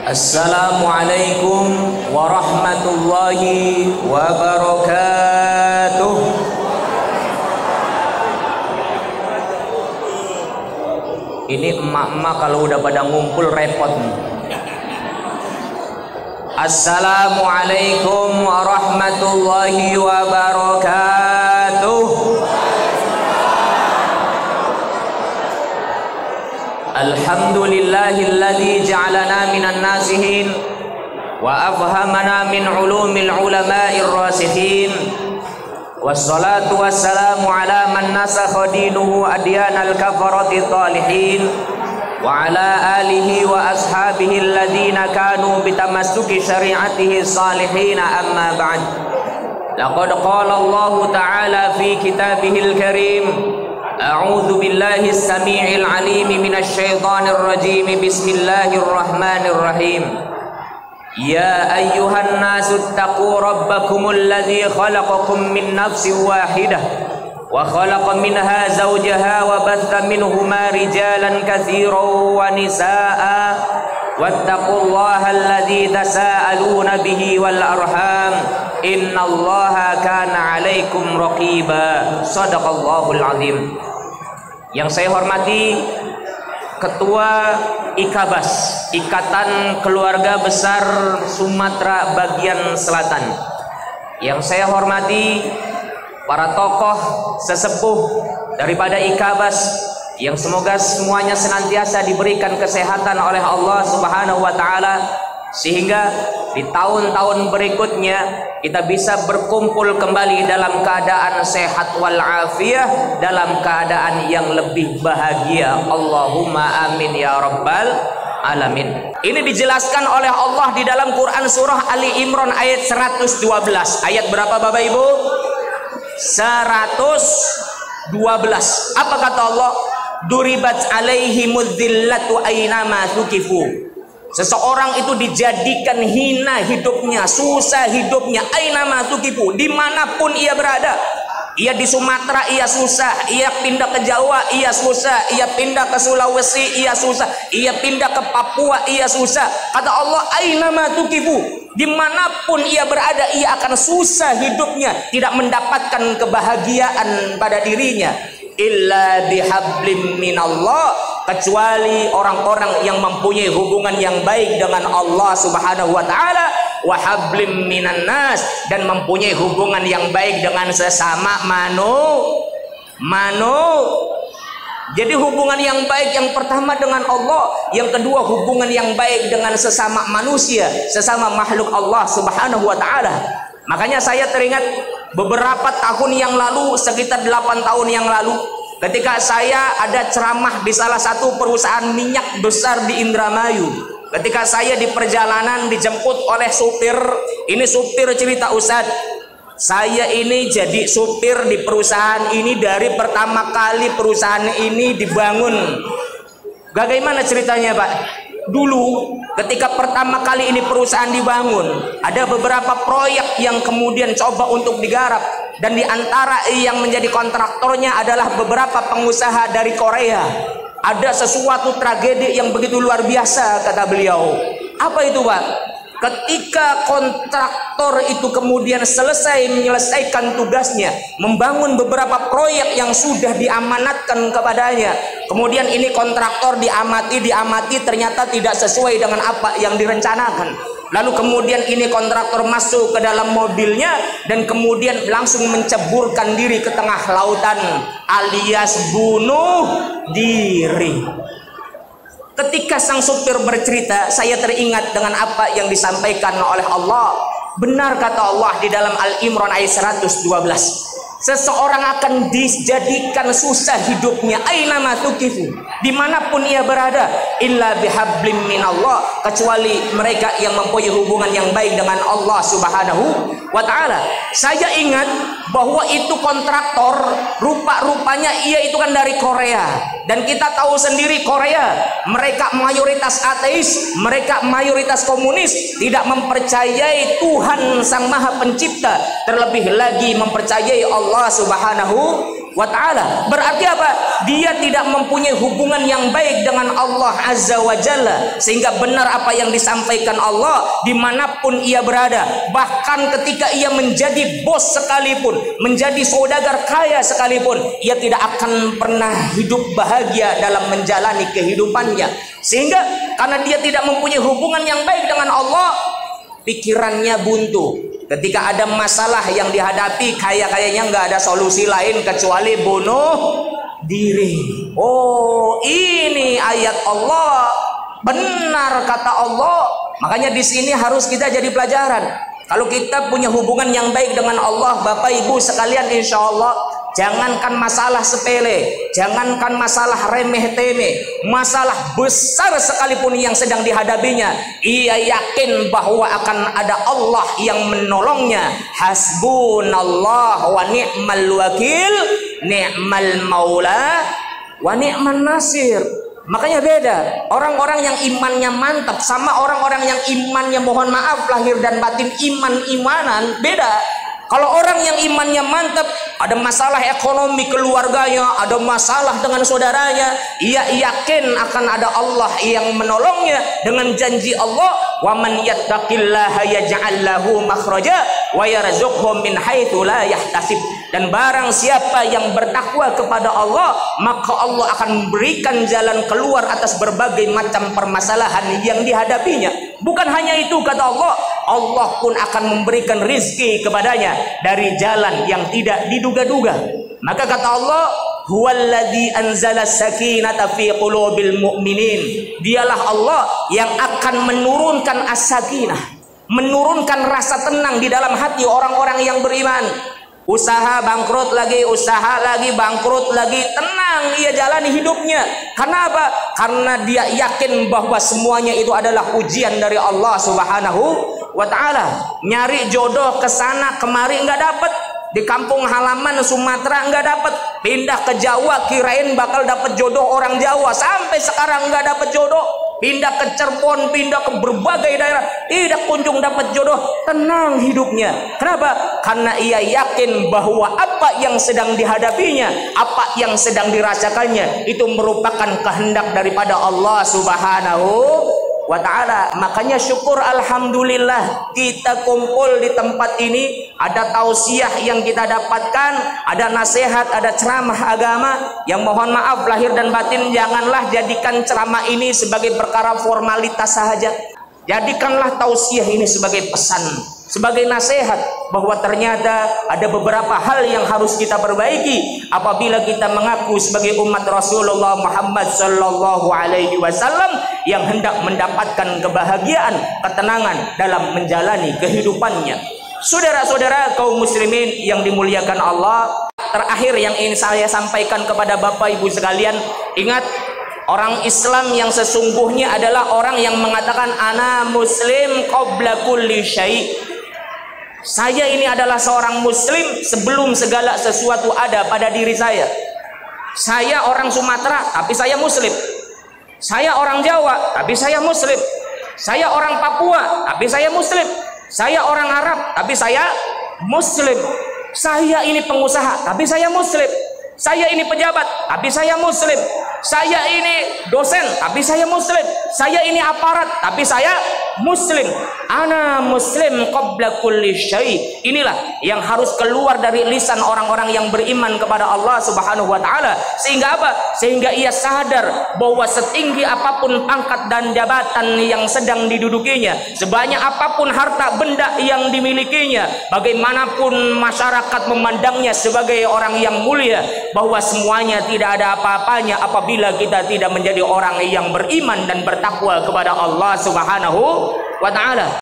Assalamualaikum warahmatullahi wabarakatuh. Ini emak-emak kalau udah pada ngumpul repot nih. Assalamualaikum warahmatullahi wabarakatuh. Alhamdulillahilladzi ja'alana minan nasihin wa afhamana min ulumil ulama'ir rasikhin. Wassalatu wassalamu ala man nasakha dinuhu adyanal kafarati talihin wa ala alihi wa ashabihi alladhina kanu bitamassuki syari'atihi salihin, amma ba'd. Laqad qala Allah ta'ala fi kitabihil karim: A'udzu billahi as-sami'il 'alim minasy syaithanir rajim. Bismillahirrahmanir rahim. Ya ayyuhan nasu taqu rabbakumul ladzi khalaqakum min nafsin wahidah wa khalaqa minha zawjaha wa batha minhuma rijalan katsiran wa nisaa'a wattaqullaha alladzi tasaaluna bihi wal arham innallaha kana 'alaikum raqiba. Shadaqallahul azim. Yang saya hormati Ketua IKABAS, Ikatan Keluarga Besar Sumatera Bagian Selatan. Yang saya hormati para tokoh sesepuh daripada IKABAS, yang semoga semuanya senantiasa diberikan kesehatan oleh Allah Subhanahu wa taala, sehingga di tahun-tahun berikutnya kita bisa berkumpul kembali dalam keadaan sehat walafiat, dalam keadaan yang lebih bahagia. Allahumma amin ya rabbal alamin. Ini dijelaskan oleh Allah di dalam Quran surah Ali Imran ayat 112. Ayat berapa Bapak Ibu? 112. Apa kata Allah? Duribat alaihimudz zillatu ainama thuqifu. Seseorang itu dijadikan hina hidupnya, susah hidupnya, ainama thuqifu, dimanapun ia berada. Ia di Sumatera, ia susah. Ia pindah ke Jawa, ia susah. Ia pindah ke Sulawesi, ia susah. Ia pindah ke Papua, ia susah. Kata Allah, ainama thuqifu, dimanapun ia berada, ia akan susah hidupnya, tidak mendapatkan kebahagiaan pada dirinya. Illa bihablim minallah, kecuali orang-orang yang mempunyai hubungan yang baik dengan Allah Subhanahu wa taala, wa hablim minan nas, dan mempunyai hubungan yang baik dengan sesama Jadi hubungan yang baik yang pertama dengan Allah, yang kedua hubungan yang baik dengan sesama manusia, sesama makhluk Allah Subhanahu wa taala. Makanya saya teringat beberapa tahun yang lalu, sekitar 8 tahun yang lalu, ketika saya ada ceramah di salah satu perusahaan minyak besar di Indramayu. Ketika saya di perjalanan dijemput oleh supir, ini supir cerita, Ustadz, saya ini jadi supir di perusahaan ini dari pertama kali perusahaan ini dibangun. Bagaimana ceritanya Pak? Dulu ketika pertama kali ini perusahaan dibangun, ada beberapa proyek yang kemudian coba untuk digarap, dan di antara yang menjadi kontraktornya adalah beberapa pengusaha dari Korea. Ada sesuatu tragedi yang begitu luar biasa, kata beliau. Apa itu Pak? Ketika kontraktor itu kemudian selesai menyelesaikan tugasnya, membangun beberapa proyek yang sudah diamanatkan kepadanya, kemudian ini kontraktor diamati, ternyata tidak sesuai dengan apa yang direncanakan. Lalu kemudian ini kontraktor masuk ke dalam mobilnya dan kemudian langsung menceburkan diri ke tengah lautan, alias bunuh diri. Ketika sang supir bercerita, saya teringat dengan apa yang disampaikan oleh Allah. Benar kata Allah di dalam Al-Imran ayat 112. Seseorang akan dijadikan susah hidupnya, ainama thuqifu, dimanapun ia berada, illa bihablim minallah, kecuali mereka yang mempunyai hubungan yang baik dengan Allah Subhanahu wa taala. Saya ingat bahwa itu kontraktor, rupa-rupanya ia itu kan dari Korea, dan kita tahu sendiri Korea, mereka mayoritas ateis, mereka mayoritas komunis, tidak mempercayai Tuhan Sang Maha Pencipta, terlebih lagi mempercayai Allah Subhanahu wa ta'ala. Berarti apa? Dia tidak mempunyai hubungan yang baik dengan Allah Azza wa Jalla, sehingga benar apa yang disampaikan Allah dimanapun ia berada. Bahkan ketika ia menjadi bos sekalipun, menjadi saudagar kaya sekalipun, ia tidak akan pernah hidup bahagia dalam menjalani kehidupannya. Sehingga karena dia tidak mempunyai hubungan yang baik dengan Allah, pikirannya buntu. Ketika ada masalah yang dihadapi, kayaknya nggak ada solusi lain kecuali bunuh diri. Oh, ini ayat Allah. Benar kata Allah. Makanya di sini harus kita jadi pelajaran. Kalau kita punya hubungan yang baik dengan Allah, Bapak Ibu sekalian, insya Allah, jangankan masalah sepele, jangankan masalah remeh-temeh, masalah besar sekalipun yang sedang dihadapinya, ia yakin bahwa akan ada Allah yang menolongnya. Hasbunallah wa ni'mal wakil, ni'mal maula wa ni'man nasir. Makanya beda orang-orang yang imannya mantap sama orang-orang yang imannya, mohon maaf lahir dan batin, iman-imanan, beda. Kalau orang yang imannya mantap, ada masalah ekonomi keluarganya, ada masalah dengan saudaranya, ia yakin akan ada Allah yang menolongnya dengan janji Allah, wa man yattaqillaha yaj'al lahu makhraja wa yarzuqhu min haitsu la yahtasib. Dan barang siapa yang bertakwa kepada Allah, maka Allah akan memberikan jalan keluar atas berbagai macam permasalahan yang dihadapinya. Bukan hanya itu, kata Allah, Allah pun akan memberikan rizki kepadanya dari jalan yang tidak diduga-duga. Maka kata Allah, huwallazi anzala sakinata fi qulubil mu'minin. Dialah Allah yang akan menurunkan as-sakinah, menurunkan rasa tenang di dalam hati orang-orang yang beriman. Usaha bangkrut lagi, usaha lagi bangkrut lagi, tenang ia jalani hidupnya. Karena apa? Karena dia yakin bahwa semuanya itu adalah ujian dari Allah Subhanahu wa ta'ala. Nyari jodoh ke sana kemari nggak dapat, di kampung halaman Sumatera nggak dapat, pindah ke Jawa kirain bakal dapat jodoh orang Jawa, sampai sekarang nggak dapat jodoh. Pindah ke Cirebon, pindah ke berbagai daerah, tidak kunjung dapat jodoh. Tenang hidupnya. Kenapa? Karena ia yakin bahwa apa yang sedang dihadapinya, apa yang sedang dirasakannya, itu merupakan kehendak daripada Allah Subhanahu wa ta'ala. Makanya syukur alhamdulillah kita kumpul di tempat ini, ada tausiah yang kita dapatkan, ada nasihat, ada ceramah agama yang mohon maaf lahir dan batin, janganlah jadikan ceramah ini sebagai perkara formalitas saja. Jadikanlah tausiah ini sebagai pesan, sebagai nasihat bahwa ternyata ada beberapa hal yang harus kita perbaiki apabila kita mengaku sebagai umat Rasulullah Muhammad sallallahu alaihi wasallam yang hendak mendapatkan kebahagiaan, ketenangan dalam menjalani kehidupannya. Saudara-saudara kaum muslimin yang dimuliakan Allah, terakhir yang ingin saya sampaikan kepada Bapak Ibu sekalian, ingat, orang Islam yang sesungguhnya adalah orang yang mengatakan ana muslim qabla kulli syai'. Saya ini adalah seorang muslim sebelum segala sesuatu ada pada diri saya. Saya orang Sumatera tapi saya muslim. Saya orang Jawa tapi saya muslim. Saya orang Papua tapi saya muslim. Saya orang Arab tapi saya muslim. Saya ini pengusaha tapi saya muslim. Saya ini pejabat tapi saya muslim. Saya ini dosen tapi saya muslim. Saya ini aparat tapi saya muslim. Ana muslim qabla kulli syai'. Inilah yang harus keluar dari lisan orang-orang yang beriman kepada Allah Subhanahu wa ta'ala. Sehingga apa? Sehingga ia sadar bahwa setinggi apapun pangkat dan jabatan yang sedang didudukinya, sebanyak apapun harta benda yang dimilikinya, bagaimanapun masyarakat memandangnya sebagai orang yang mulia, bahwa semuanya tidak ada apa-apanya apabila kita tidak menjadi orang yang beriman dan bertakwa kepada Allah Subhanahu wa ta'ala.